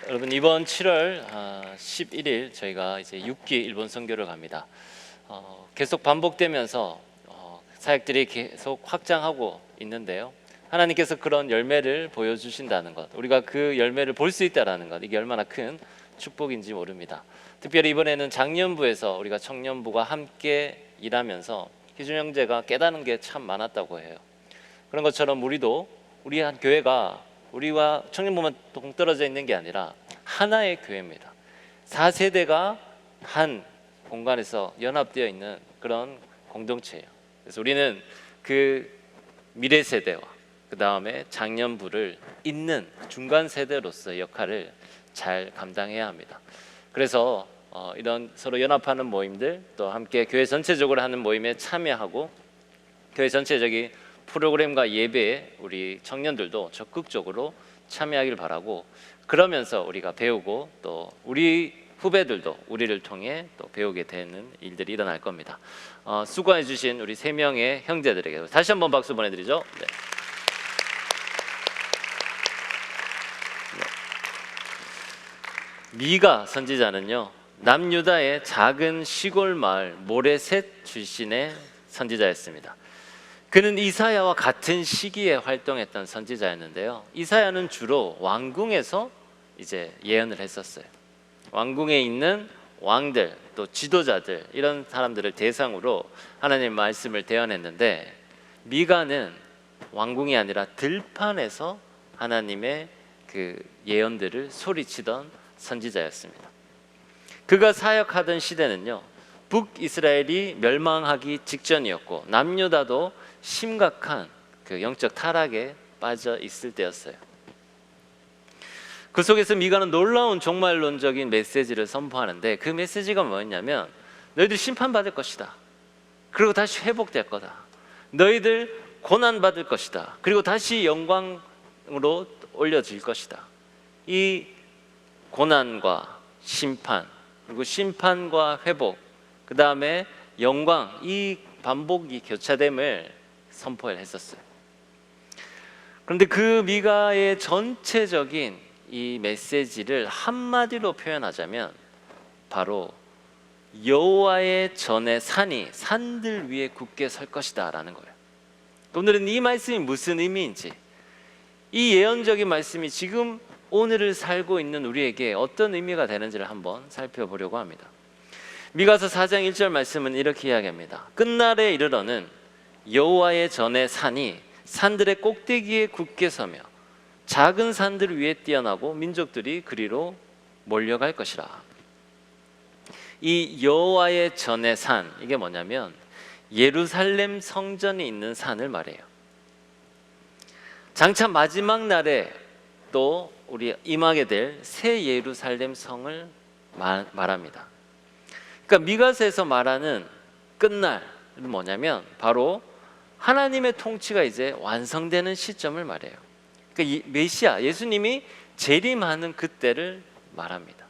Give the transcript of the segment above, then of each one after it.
여러분 이번 7월 11일 저희가 이제 6기 일본 선교를 갑니다. 계속 반복되면서 사역들이 계속 확장하고 있는데요. 하나님께서 그런 열매를 보여주신다는 것, 우리가 그 열매를 볼 수 있다는 것, 이게 얼마나 큰 축복인지 모릅니다. 특별히 이번에는 장년부에서 우리가 청년부가 함께 일하면서 희준 형제가 깨닫는 게 참 많았다고 해요. 그런 것처럼 우리도 우리 한 교회가 우리와 청년부만 동떨어져 있는 게 아니라 하나의 교회입니다. 4세대가 한 공간에서 연합되어 있는 그런 공동체예요. 그래서 우리는 그 미래 세대와 그 다음에 장년부를 잇는 중간 세대로서의 역할을 잘 감당해야 합니다. 그래서 이런 서로 연합하는 모임들, 또 함께 교회 전체적으로 하는 모임에 참여하고 교회 전체적인 프로그램과 예배에 우리 청년들도 적극적으로 참여하길 바라고, 그러면서 우리가 배우고 또 우리 후배들도 우리를 통해 또 배우게 되는 일들이 일어날 겁니다. 수고해 주신 우리 3명의 형제들에게 다시 한번 박수 보내드리죠. 네. 미가 선지자는요, 남유다의 작은 시골 마을 모레셋 출신의 선지자였습니다. 그는 이사야와 같은 시기에 활동했던 선지자였는데요. 이사야는 주로 왕궁에서 이제 예언을 했었어요. 왕궁에 있는 왕들, 또 지도자들, 이런 사람들을 대상으로 하나님의 말씀을 대언했는데, 미가는 왕궁이 아니라 들판에서 하나님의 그 예언들을 소리치던 선지자였습니다. 그가 사역하던 시대는요, 북이스라엘이 멸망하기 직전이었고 남유다도 심각한 그 영적 타락에 빠져 있을 때였어요. 그 속에서 미가는 놀라운 종말론적인 메시지를 선포하는데, 그 메시지가 뭐였냐면, 너희들 심판받을 것이다, 그리고 다시 회복될 거다, 너희들 고난받을 것이다, 그리고 다시 영광으로 올려질 것이다. 이 고난과 심판, 그리고 심판과 회복, 그 다음에 영광, 이 반복이 교차됨을 선포를 했었어요. 그런데 그 미가의 전체적인 이 메시지를 한마디로 표현하자면 바로 여호와의 전에 산이 산들 위에 굳게 설 것이다 라는 거예요. 오늘은 이 말씀이 무슨 의미인지, 이 예언적인 말씀이 지금 오늘을 살고 있는 우리에게 어떤 의미가 되는지를 한번 살펴보려고 합니다. 미가서 4장 1절 말씀은 이렇게 이야기합니다. 끝날에 이르러는 여호와의 전에 산이 산들의 꼭대기에 굳게 서며 작은 산들 위에 뛰어나고 민족들이 그리로 몰려갈 것이라. 이 여호와의 전의 산, 이게 뭐냐면 예루살렘 성전이 있는 산을 말해요. 장차 마지막 날에 또 우리 임하게 될 새 예루살렘 성을 말합니다. 그러니까 미가서에서 말하는 끝날은 뭐냐면 바로 하나님의 통치가 이제 완성되는 시점을 말해요. 그러니까 메시아 예수님이 재림하는 그때를 말합니다.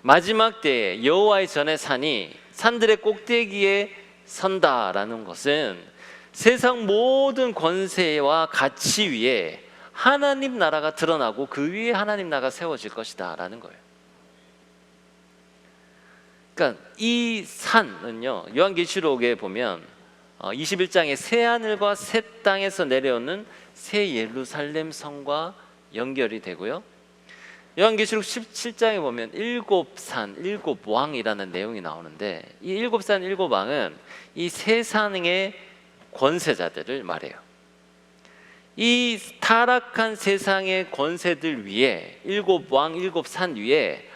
마지막 때에 여호와의 전의 산이 산들의 꼭대기에 선다라는 것은 세상 모든 권세와 가치 위에 하나님 나라가 드러나고 그 위에 하나님 나라가 세워질 것이다 라는 거예요. 그러니까 이 산은요, 요한계시록에 보면 21장에 새 하늘과 새 땅에서 내려오는 새 예루살렘 성과 연결이 되고요, 요한계시록 17장에 보면 7산 7왕이라는 내용이 나오는데, 이 7산 7왕은 이 세상의 권세자들을 말해요. 이 타락한 세상의 권세들 위에 7왕 7산 위에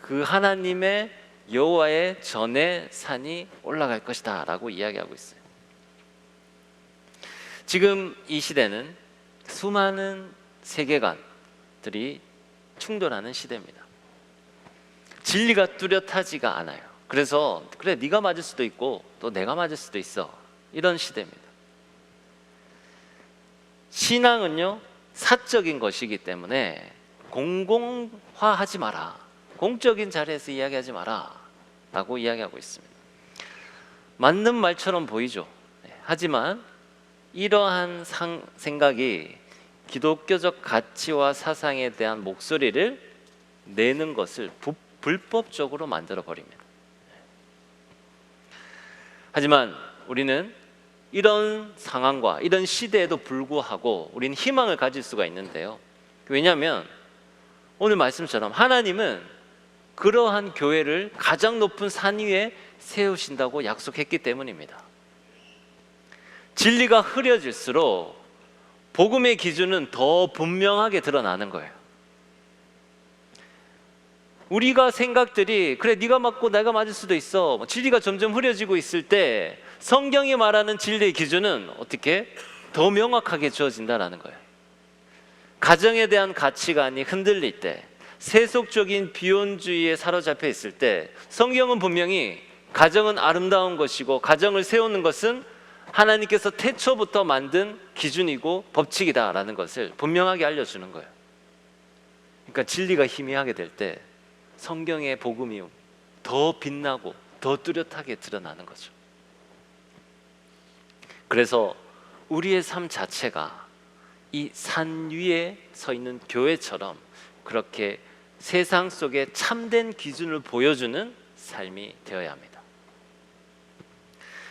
그 하나님의 여호와의 전의 산이 올라갈 것이다 라고 이야기하고 있어요. 지금 이 시대는 수많은 세계관들이 충돌하는 시대입니다. 진리가 뚜렷하지가 않아요. 그래서 그래, 네가 맞을 수도 있고 또 내가 맞을 수도 있어, 이런 시대입니다. 신앙은요, 사적인 것이기 때문에 공공화하지 마라, 공적인 자리에서 이야기하지 마라 라고 이야기하고 있습니다. 맞는 말처럼 보이죠. 하지만 이러한 생각이 기독교적 가치와 사상에 대한 목소리를 내는 것을 불법적으로 만들어 버립니다. 하지만 우리는 이런 상황과 이런 시대에도 불구하고 우리는 희망을 가질 수가 있는데요. 왜냐하면 오늘 말씀처럼 하나님은 그러한 교회를 가장 높은 산 위에 세우신다고 약속했기 때문입니다. 진리가 흐려질수록 복음의 기준은 더 분명하게 드러나는 거예요. 우리가 생각들이 그래 네가 맞고 내가 맞을 수도 있어, 진리가 점점 흐려지고 있을 때 성경이 말하는 진리의 기준은 어떻게 더 명확하게 주어진다라는 거예요. 가정에 대한 가치관이 흔들릴 때, 세속적인 비혼주의에 사로잡혀 있을 때 성경은 분명히 가정은 아름다운 것이고 가정을 세우는 것은 하나님께서 태초부터 만든 기준이고 법칙이다라는 것을 분명하게 알려주는 거예요. 그러니까 진리가 희미하게 될 때 성경의 복음이 더 빛나고 더 뚜렷하게 드러나는 거죠. 그래서 우리의 삶 자체가 이 산 위에 서 있는 교회처럼 그렇게 세상 속에 참된 기준을 보여주는 삶이 되어야 합니다.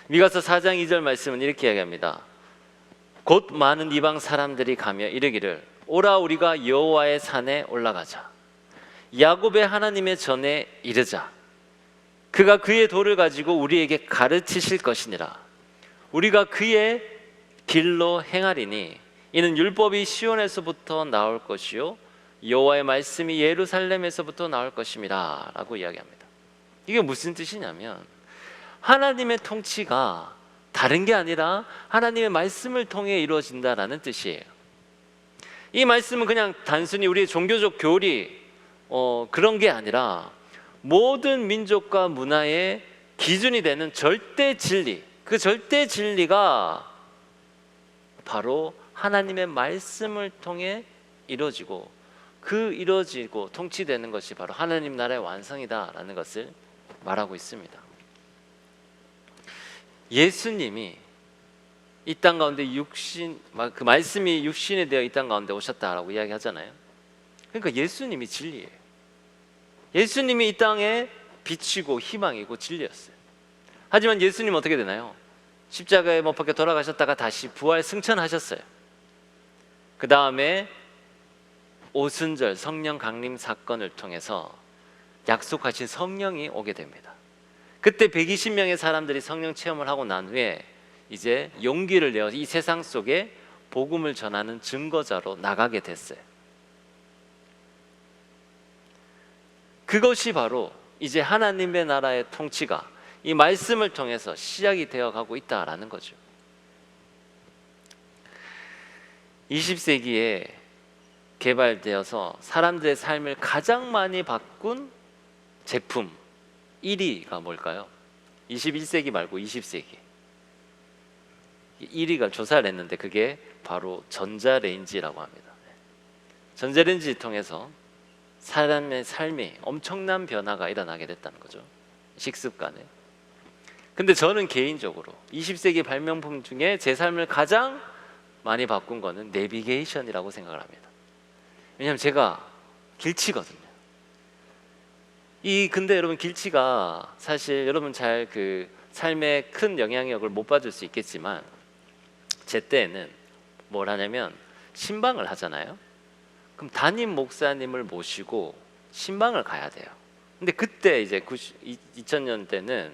미가서 4장 2절 말씀은 이렇게 이야기합니다. 곧 많은 이방 사람들이 가며 이르기를 오라 우리가 여호와의 산에 올라가자, 야곱의 하나님의 전에 이르자. 그가 그의 도를 가지고 우리에게 가르치실 것이니라. 우리가 그의 길로 행하리니 이는 율법이 시온에서부터 나올 것이요 여호와의 말씀이 예루살렘에서부터 나올 것임이라 라고 이야기합니다. 이게 무슨 뜻이냐면 하나님의 통치가 다른 게 아니라 하나님의 말씀을 통해 이루어진다라는 뜻이에요. 이 말씀은 그냥 단순히 우리의 종교적 교리 그런 게 아니라 모든 민족과 문화의 기준이 되는 절대 진리, 그 절대 진리가 바로 하나님의 말씀을 통해 이루어지고 그 이루어지고 통치되는 것이 바로 하나님 나라의 완성이다라는 것을 말하고 있습니다. 예수님이 이 땅 가운데 그 말씀이 육신이 되어 이 땅 가운데 오셨다라고 이야기하잖아요. 그러니까 예수님이 진리예요. 예수님이 이 땅에 빛이고 희망이고 진리였어요. 하지만 예수님 어떻게 되나요? 십자가에 못 박혀 돌아가셨다가 다시 부활 승천하셨어요. 그 다음에 오순절 성령 강림 사건을 통해서 약속하신 성령이 오게 됩니다. 그때 120명의 사람들이 성령 체험을 하고 난 후에 이제 용기를 내어 이 세상 속에 복음을 전하는 증거자로 나가게 됐어요. 그것이 바로 이제 하나님의 나라의 통치가 이 말씀을 통해서 시작이 되어가고 있다라는 거죠. 20세기에 개발되어서 사람들의 삶을 가장 많이 바꾼 제품 1위가 뭘까요? 21세기 말고 20세기 1위가 조사를 했는데 그게 바로 전자레인지라고 합니다. 전자레인지를 통해서 사람의 삶에 엄청난 변화가 일어나게 됐다는 거죠. 식습관에. 근데 저는 개인적으로 20세기 발명품 중에 제 삶을 가장 많이 바꾼 거는 내비게이션이라고 생각을 합니다. 왜냐하면 제가 길치거든요. 근데 여러분 길치가 사실 여러분 잘 그 삶에 큰 영향력을 못 받을 수 있겠지만 제 때에는 뭘 하냐면 신방을 하잖아요. 그럼 담임 목사님을 모시고 신방을 가야 돼요. 근데 그때 이제 2000년대는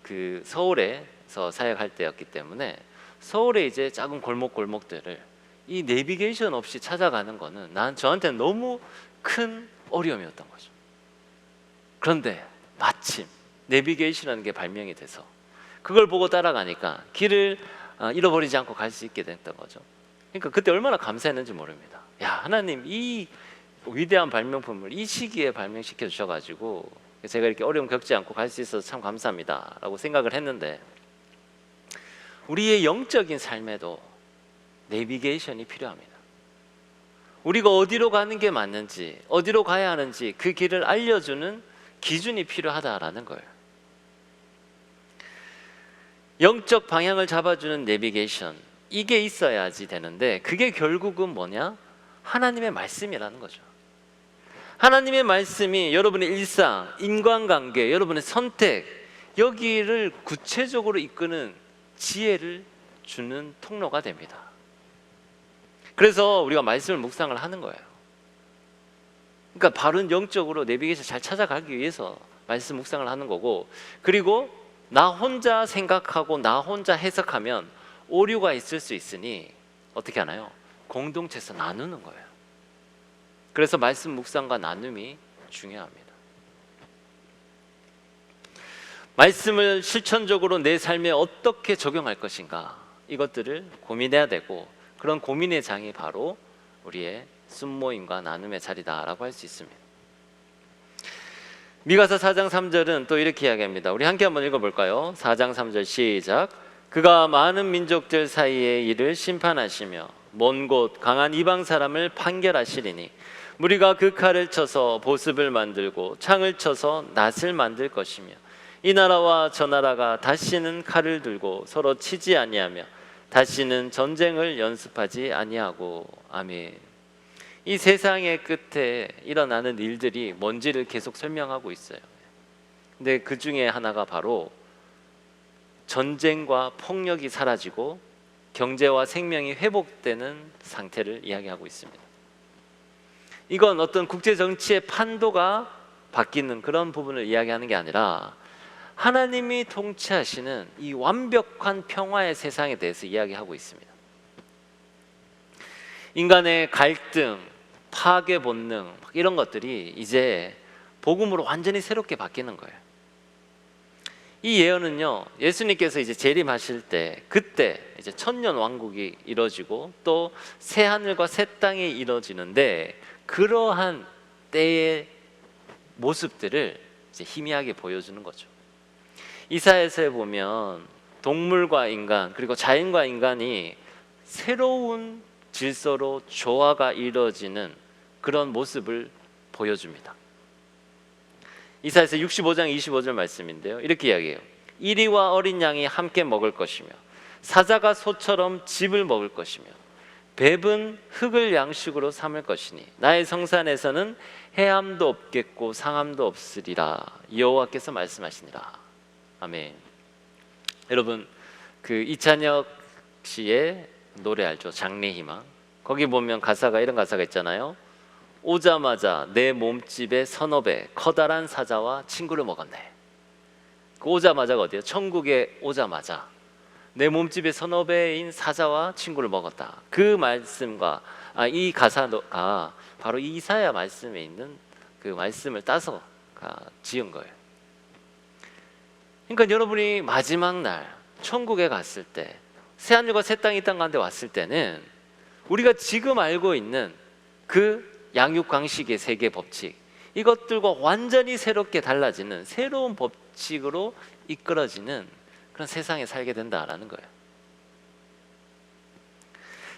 그 서울에서 사역할 때였기 때문에 서울에 이제 작은 골목골목들을 이 내비게이션 없이 찾아가는 거는 저한테는 너무 큰 어려움이었던 거죠. 그런데 마침 내비게이션이라는 게 발명이 돼서 그걸 보고 따라가니까 길을 잃어버리지 않고 갈 수 있게 됐던 거죠. 그러니까 그때 얼마나 감사했는지 모릅니다. 야, 하나님 이 위대한 발명품을 이 시기에 발명시켜 주셔가지고 제가 이렇게 어려움 겪지 않고 갈 수 있어서 참 감사합니다 라고 생각을 했는데 우리의 영적인 삶에도 내비게이션이 필요합니다. 우리가 어디로 가는 게 맞는지 어디로 가야 하는지 그 길을 알려주는 기준이 필요하다라는 거예요. 영적 방향을 잡아주는 내비게이션, 이게 있어야지 되는데 그게 결국은 뭐냐? 하나님의 말씀이라는 거죠. 하나님의 말씀이 여러분의 일상, 인간관계, 여러분의 선택 여기를 구체적으로 이끄는 지혜를 주는 통로가 됩니다. 그래서 우리가 말씀을 묵상을 하는 거예요. 그러니까 바른 영적으로 내비게이션 잘 찾아가기 위해서 말씀 묵상을 하는 거고, 그리고 나 혼자 생각하고 나 혼자 해석하면 오류가 있을 수 있으니 어떻게 하나요? 공동체에서 나누는 거예요. 그래서 말씀 묵상과 나눔이 중요합니다. 말씀을 실천적으로 내 삶에 어떻게 적용할 것인가, 이것들을 고민해야 되고, 그런 고민의 장이 바로 우리의 순모임과 나눔의 자리다라고 할 수 있습니다. 미가서 4장 3절은 또 이렇게 이야기합니다. 우리 함께 한번 읽어볼까요? 4장 3절 시작. 그가 많은 민족들 사이의 일을 심판하시며 먼 곳 강한 이방 사람을 판결하시리니 무리가 그 칼을 쳐서 보습을 만들고 창을 쳐서 낫을 만들 것이며 이 나라와 저 나라가 다시는 칼을 들고 서로 치지 아니하며 다시는 전쟁을 연습하지 아니하고. 아멘. 이 세상의 끝에 일어나는 일들이 뭔지를 계속 설명하고 있어요. 근데 그 중에 하나가 바로 전쟁과 폭력이 사라지고 경제와 생명이 회복되는 상태를 이야기하고 있습니다. 이건 어떤 국제 정치의 판도가 바뀌는 그런 부분을 이야기하는 게 아니라 하나님이 통치하시는 이 완벽한 평화의 세상에 대해서 이야기하고 있습니다. 인간의 갈등, 파괴 본능 이런 것들이 이제 복음으로 완전히 새롭게 바뀌는 거예요. 이 예언은요, 예수님께서 이제 재림하실 때 그때 이제 천년 왕국이 이루어지고 또 새 하늘과 새 땅이 이루어지는데 그러한 때의 모습들을 이제 희미하게 보여주는 거죠. 이사야서에 보면 동물과 인간 그리고 자연과 인간이 새로운 질서로 조화가 이루어지는 그런 모습을 보여줍니다. 이사야서 65장 25절 말씀인데요, 이렇게 이야기해요. 이리와 어린 양이 함께 먹을 것이며 사자가 소처럼 즙을 먹을 것이며 뱀은 흙을 양식으로 삼을 것이니 나의 성산에서는 해함도 없겠고 상함도 없으리라 여호와께서 말씀하시니라. 아멘. 여러분, 그 이찬혁 씨의 노래 알죠? 장래희망. 거기 보면 가사가 이런 가사가 있잖아요. 오자마자 내 몸집의 서너 배 커다란 사자와 친구를 먹었네. 그 오자마자가 어디예요? 천국에 오자마자 내 몸집의 서너 배인 사자와 친구를 먹었다. 그 말씀과 이 가사가 바로 이사야 말씀에 있는 그 말씀을 따서 지은 거예요. 그러니까 여러분이 마지막 날 천국에 갔을 때 새하늘과 새 땅이 이 땅 가운데 왔을 때는 우리가 지금 알고 있는 그 양육강식의 세계 법칙 이것들과 완전히 새롭게 달라지는 새로운 법칙으로 이끌어지는 그런 세상에 살게 된다라는 거예요.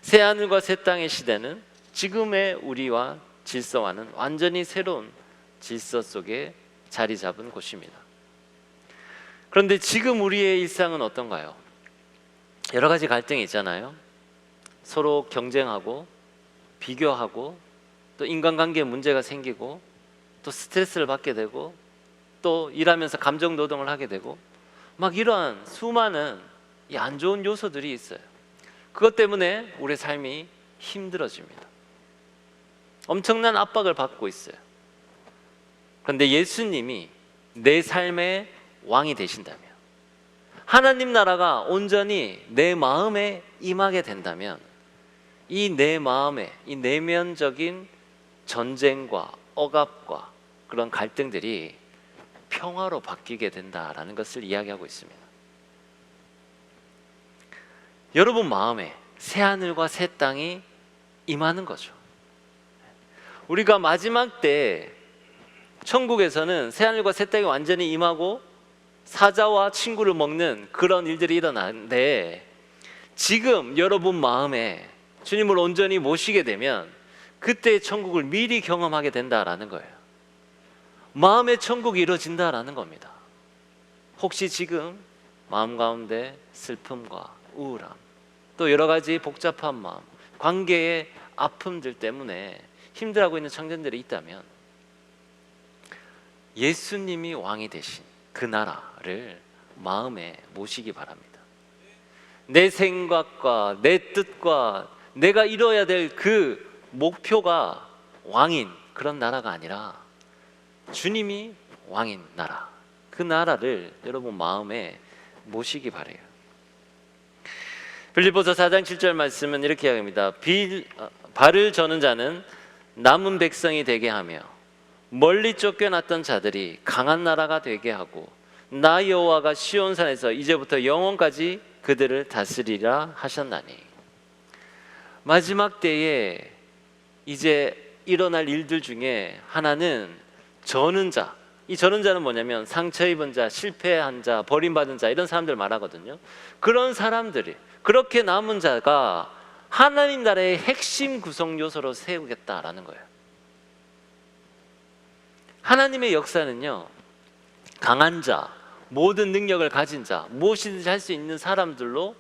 새하늘과 새 땅의 시대는 지금의 우리와 질서와는 완전히 새로운 질서 속에 자리 잡은 곳입니다. 그런데 지금 우리의 일상은 어떤가요? 여러 가지 갈등이 있잖아요. 서로 경쟁하고 비교하고 또 인간관계에 문제가 생기고 또 스트레스를 받게 되고 또 일하면서 감정 노동을 하게 되고 막 이러한 수많은 이 안 좋은 요소들이 있어요. 그것 때문에 우리의 삶이 힘들어집니다. 엄청난 압박을 받고 있어요. 그런데 예수님이 내 삶의 왕이 되신다면, 하나님 나라가 온전히 내 마음에 임하게 된다면 이 내 마음의 이 내면적인 전쟁과 억압과 그런 갈등들이 평화로 바뀌게 된다라는 것을 이야기하고 있습니다. 여러분 마음에 새하늘과 새 땅이 임하는 거죠. 우리가 마지막 때 천국에서는 새하늘과 새 땅이 완전히 임하고 사자와 친구를 먹는 그런 일들이 일어나는데, 지금 여러분 마음에 주님을 온전히 모시게 되면 그때의 천국을 미리 경험하게 된다라는 거예요. 마음의 천국이 이루어진다라는 겁니다. 혹시 지금 마음 가운데 슬픔과 우울함, 또 여러 가지 복잡한 마음, 관계의 아픔들 때문에 힘들어하고 있는 청년들이 있다면 예수님이 왕이 되신 그 나라를 마음에 모시기 바랍니다. 내 생각과 내 뜻과 내가 이뤄야 될 그 목표가 왕인 그런 나라가 아니라 주님이 왕인 나라, 그 나라를 여러분 마음에 모시기 바래요. 빌립보서 4장 7절 말씀은 이렇게 이야기합니다. 발을 저는 자는 남은 백성이 되게 하며 멀리 쫓겨났던 자들이 강한 나라가 되게 하고 나 여호와가 시온산에서 이제부터 영원까지 그들을 다스리라 하셨나니. 마지막 때에 이제 일어날 일들 중에 하나는 저는 자, 이 저는 자는 뭐냐면 상처 입은 자, 실패한 자, 버림받은 자 이런 사람들 말하거든요. 그런 사람들이, 그렇게 남은 자가 하나님 나라의 핵심 구성 요소로 세우겠다라는 거예요. 하나님의 역사는요, 강한 자, 모든 능력을 가진 자, 무엇이든지 할 수 있는 사람들로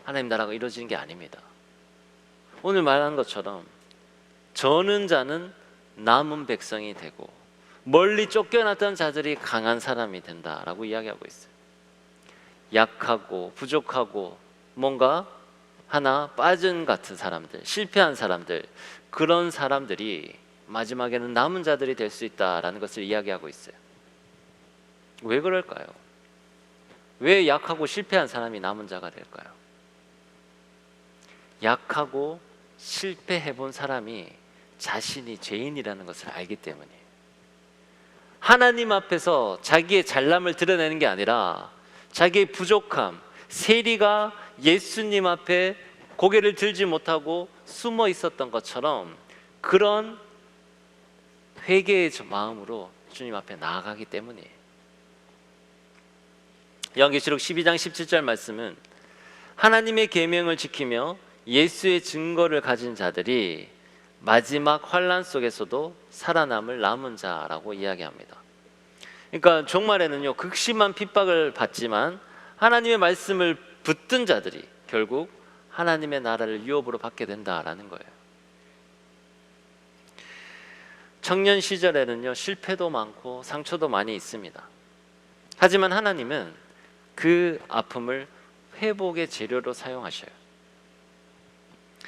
하나님 나라가 이루어지는 게 아닙니다. 오늘 말한 것처럼 저는 자는 남은 백성이 되고 멀리 쫓겨났던 자들이 강한 사람이 된다라고 이야기하고 있어요. 약하고 부족하고 뭔가 하나 빠진 같은 사람들, 실패한 사람들, 그런 사람들이 마지막에는 남은 자들이 될 수 있다라는 것을 이야기하고 있어요. 왜 그럴까요? 왜 약하고 실패한 사람이 남은 자가 될까요? 약하고 실패해 본 사람이 자신이 죄인이라는 것을 알기 때문이에요. 하나님 앞에서 자기의 잘남을 드러내는 게 아니라 자기의 부족함, 세리가 예수님 앞에 고개를 들지 못하고 숨어 있었던 것처럼 그런 회개의 마음으로 주님 앞에 나아가기 때문이에요. 요한계시록 12장 17절 말씀은 하나님의 계명을 지키며 예수의 증거를 가진 자들이 마지막 환난 속에서도 살아남을 남은 자라고 이야기합니다. 그러니까 종말에는요, 극심한 핍박을 받지만 하나님의 말씀을 붙든 자들이 결국 하나님의 나라를 유업으로 받게 된다라는 거예요. 청년 시절에는요, 실패도 많고 상처도 많이 있습니다. 하지만 하나님은 그 아픔을 회복의 재료로 사용하셔요.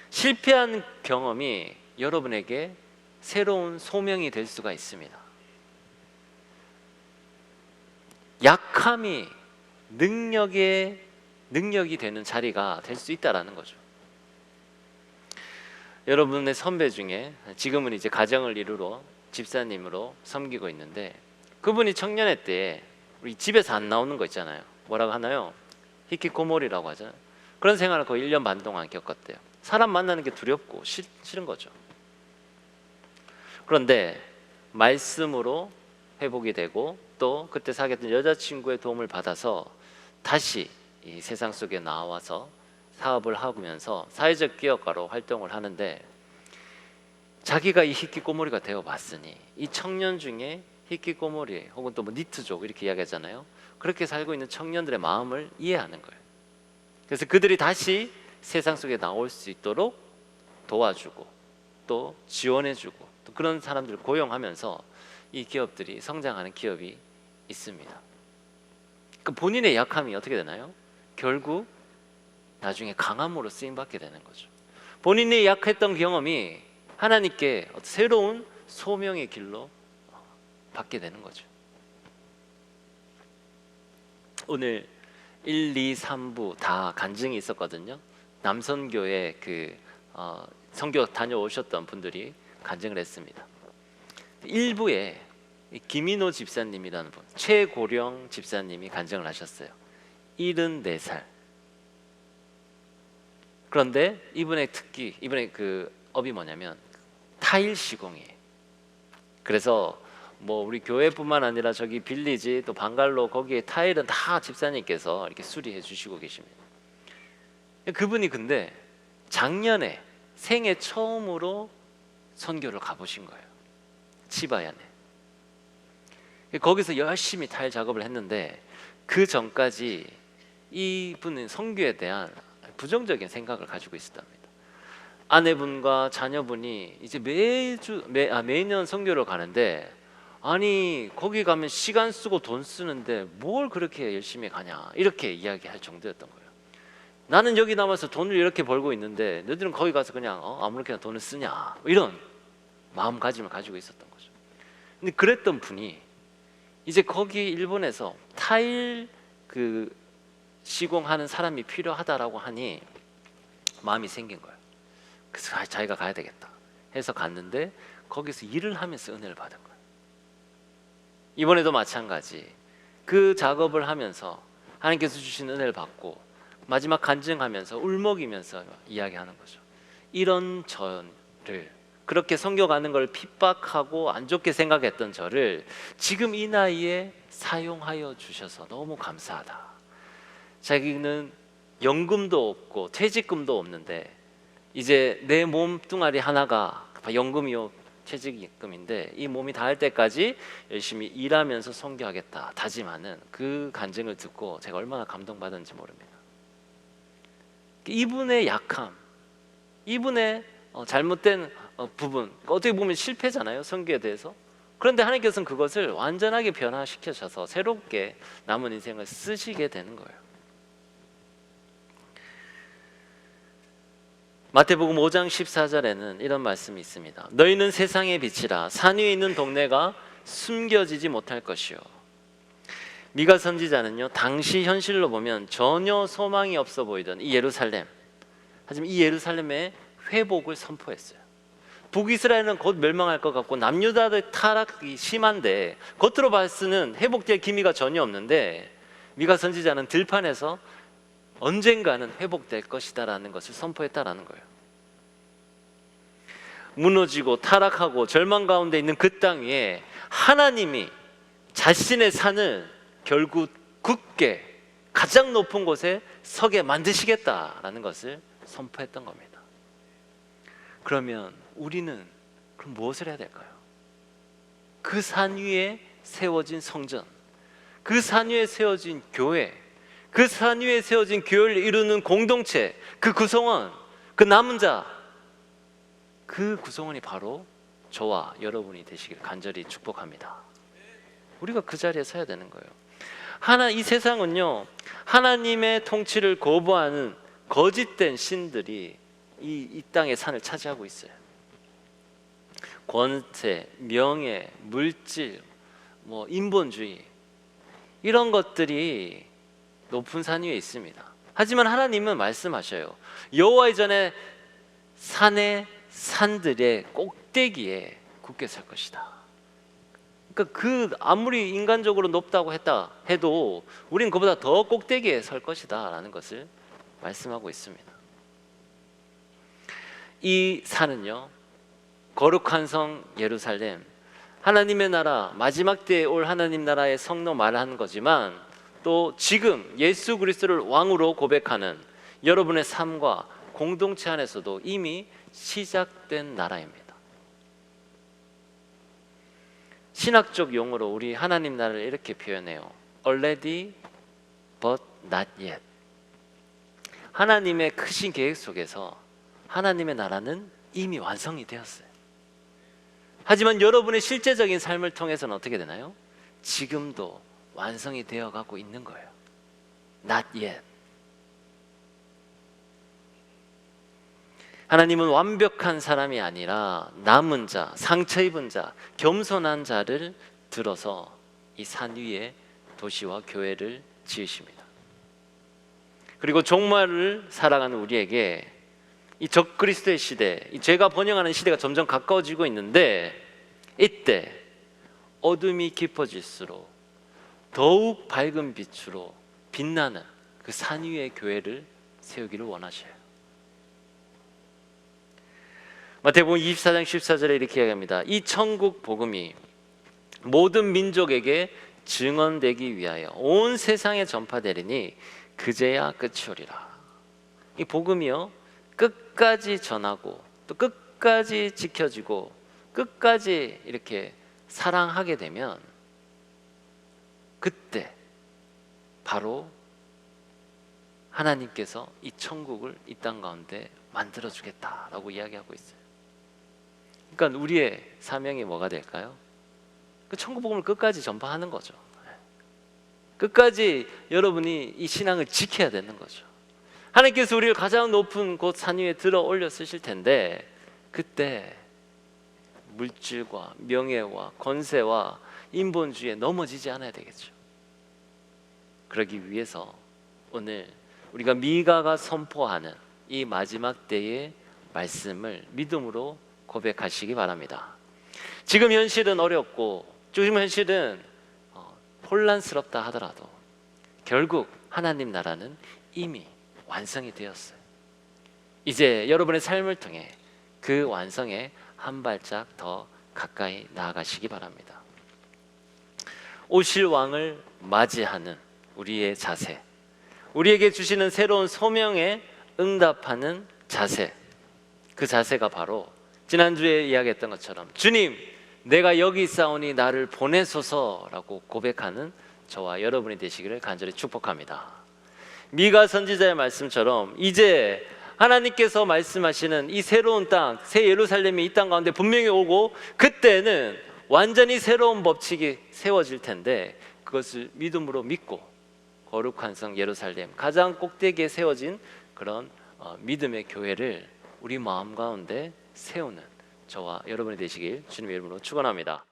실패한 경험이 여러분에게 새로운 소명이 될 수가 있습니다. 약함이 능력이 되는 자리가 될 수 있다라는 거죠. 여러분의 선배 중에 지금은 이제 가정을 이루러 집사님으로 섬기고 있는데, 그분이 청년회 때 우리 집에서 안 나오는 거 있잖아요. 뭐라고 하나요? 히키코모리라고 하잖아요. 그런 생활을 거의 1년 반 동안 겪었대요. 사람 만나는 게 두렵고 싫은 거죠. 그런데 말씀으로 회복이 되고 또 그때 사귀었던 여자친구의 도움을 받아서 다시 이 세상 속에 나와서 사업을 하면서 사회적 기업가로 활동을 하는데, 자기가 이 히키코모리가 되어봤으니 이 청년 중에 히키코모리 혹은 또 뭐 니트족 이렇게 이야기하잖아요. 그렇게 살고 있는 청년들의 마음을 이해하는 거예요. 그래서 그들이 다시 세상 속에 나올 수 있도록 도와주고 또 지원해주고 또 그런 사람들을 고용하면서 이 기업들이 성장하는 기업이 있습니다. 그 본인의 약함이 어떻게 되나요? 결국 나중에 강함으로 쓰임받게 되는 거죠. 본인이 약했던 경험이 하나님께 새로운 소명의 길로 받게 되는 거죠. 오늘 1, 2, 3부 다 간증이 있었거든요. 남선교회 선교 다녀오셨던 분들이 간증을 했습니다. 1부에 김인호 집사님이라는 분, 최고령 집사님이 간증을 하셨어요. 74살. 그런데 이분의 특기, 이분의 그 업이 뭐냐면 타일 시공이에요. 그래서 뭐 우리 교회뿐만 아니라 저기 빌리지 또 방갈로 거기에 타일은 다 집사님께서 이렇게 수리해 주시고 계십니다. 그분이 근데 작년에 생애 처음으로 선교를 가보신 거예요. 치바야네. 거기서 열심히 타일 작업을 했는데 그 전까지 이분은 선교에 대한 부정적인 생각을 가지고 있었답니다. 아내분과 자녀분이 이제 매년 선교를 가는데, 아니 거기 가면 시간 쓰고 돈 쓰는데 뭘 그렇게 열심히 가냐, 이렇게 이야기할 정도였던 거예요. 나는 여기 남아서 돈을 이렇게 벌고 있는데 너희들은 거기 가서 그냥 아무렇게나 돈을 쓰냐, 이런 마음가짐을 가지고 있었던 거죠. 근데 그랬던 분이 이제 거기 일본에서 타일 시공하는 사람이 필요하다라고 하니 마음이 생긴 거예요. 그래서 자기가 가야 되겠다 해서 갔는데 거기서 일을 하면서 은혜를 받은 거예요. 이번에도 마찬가지, 그 작업을 하면서 하나님께서 주신 은혜를 받고 마지막 간증하면서 울먹이면서 이야기하는 거죠. 이런 저를, 그렇게 선교 가는 걸 핍박하고 안 좋게 생각했던 저를 지금 이 나이에 사용하여 주셔서 너무 감사하다. 자기는 연금도 없고 퇴직금도 없는데 이제 내 몸뚱아리 하나가 연금이요 퇴직금인데 이 몸이 닿을 때까지 열심히 일하면서 선교하겠다 다짐하는 그 간증을 듣고 제가 얼마나 감동받았는지 모릅니다. 이분의 약함, 이분의 잘못된 부분, 어떻게 보면 실패잖아요, 선교에 대해서. 그런데 하나님께서는 그것을 완전하게 변화시켜셔서 새롭게 남은 인생을 쓰시게 되는 거예요. 마태복음 5장 14절에는 이런 말씀이 있습니다. 너희는 세상의 빛이라. 산 위에 있는 동네가 숨겨지지 못할 것이요. 미가 선지자는요, 당시 현실로 보면 전혀 소망이 없어 보이던 이 예루살렘, 하지만 이 예루살렘의 회복을 선포했어요. 북이스라엘은 곧 멸망할 것 같고 남유다의 타락이 심한데 겉으로 봐서는 회복될 기미가 전혀 없는데 미가 선지자는 들판에서 언젠가는 회복될 것이다라는 것을 선포했다라는 거예요. 무너지고 타락하고 절망 가운데 있는 그 땅 위에 하나님이 자신의 산을 결국 굳게 가장 높은 곳에 서게 만드시겠다라는 것을 선포했던 겁니다. 그러면 우리는 그럼 무엇을 해야 될까요? 그 산 위에 세워진 성전, 그 산 위에 세워진 교회, 그 산 위에 세워진 교회를 이루는 공동체, 그 구성원, 그 남은 자, 그 구성원이 바로 저와 여러분이 되시길 간절히 축복합니다. 우리가 그 자리에 서야 되는 거예요. 이 세상은요, 하나님의 통치를 거부하는 거짓된 신들이 이 땅의 산을 차지하고 있어요. 권세, 명예, 물질, 인본주의, 이런 것들이 높은 산 위에 있습니다. 하지만 하나님은 말씀하셔요. 여호와의 전에 산의 산들의 꼭대기에 굳게 설 것이다. 그러니까 아무리 인간적으로 높다고 했다 해도 우리는 그보다 더 꼭대기에 설 것이다 라는 것을 말씀하고 있습니다. 이 산은요, 거룩한 성 예루살렘, 하나님의 나라, 마지막 때에 올 하나님 나라의 성로 말하는 거지만 또 지금 예수 그리스도를 왕으로 고백하는 여러분의 삶과 공동체 안에서도 이미 시작된 나라입니다. 신학적 용어로 우리 하나님 나라를 이렇게 표현해요. Already but not yet. 하나님의 크신 계획 속에서 하나님의 나라는 이미 완성이 되었어요. 하지만 여러분의 실제적인 삶을 통해서는 어떻게 되나요? 지금도 완성이 되어가고 있는 거예요. Not yet. 하나님은 완벽한 사람이 아니라 남은 자, 상처 입은 자, 겸손한 자를 들어서 이 산 위에 도시와 교회를 지으십니다. 그리고 종말을 살아가는 우리에게 이 적그리스도의 시대, 이 죄가 번영하는 시대가 점점 가까워지고 있는데, 이때 어둠이 깊어질수록 더욱 밝은 빛으로 빛나는 그 산 위의 교회를 세우기를 원하셔요. 마태복음 24장 14절에 이렇게 이야기합니다. 이 천국 복음이 모든 민족에게 증언되기 위하여 온 세상에 전파되리니 그제야 끝이 오리라. 이 복음이요, 끝까지 전하고 또 끝까지 지켜지고 끝까지 이렇게 사랑하게 되면 그때 바로 하나님께서 이 천국을 이 땅 가운데 만들어 주겠다라고 이야기하고 있어요. 그러니까 우리의 사명이 뭐가 될까요? 그 천국 복음을 끝까지 전파하는 거죠. 끝까지 여러분이 이 신앙을 지켜야 되는 거죠. 하나님께서 우리를 가장 높은 곳 산 위에 들어 올려 쓰실 텐데, 그때 물질과 명예와 권세와 인본주의에 넘어지지 않아야 되겠죠. 그러기 위해서 오늘 우리가 미가가 선포하는 이 마지막 때의 말씀을 믿음으로 고백하시기 바랍니다. 지금 현실은 어렵고 지금 현실은 혼란스럽다 하더라도 결국 하나님 나라는 이미 완성이 되었어요. 이제 여러분의 삶을 통해 그 완성에 한 발짝 더 가까이 나아가시기 바랍니다. 오실 왕을 맞이하는 우리의 자세, 우리에게 주시는 새로운 소명에 응답하는 자세, 그 자세가 바로 지난주에 이야기했던 것처럼 주님, 내가 여기 있사오니 나를 보내소서라고 고백하는 저와 여러분이 되시기를 간절히 축복합니다. 미가 선지자의 말씀처럼 이제 하나님께서 말씀하시는 이 새로운 땅, 새 예루살렘이 이 땅 가운데 분명히 오고, 그때는 완전히 새로운 법칙이 세워질 텐데 그것을 믿음으로 믿고 거룩한 성 예루살렘 가장 꼭대기에 세워진 그런 믿음의 교회를 우리 마음 가운데 세우는 저와 여러분이 되시길 주님의 이름으로 축원합니다.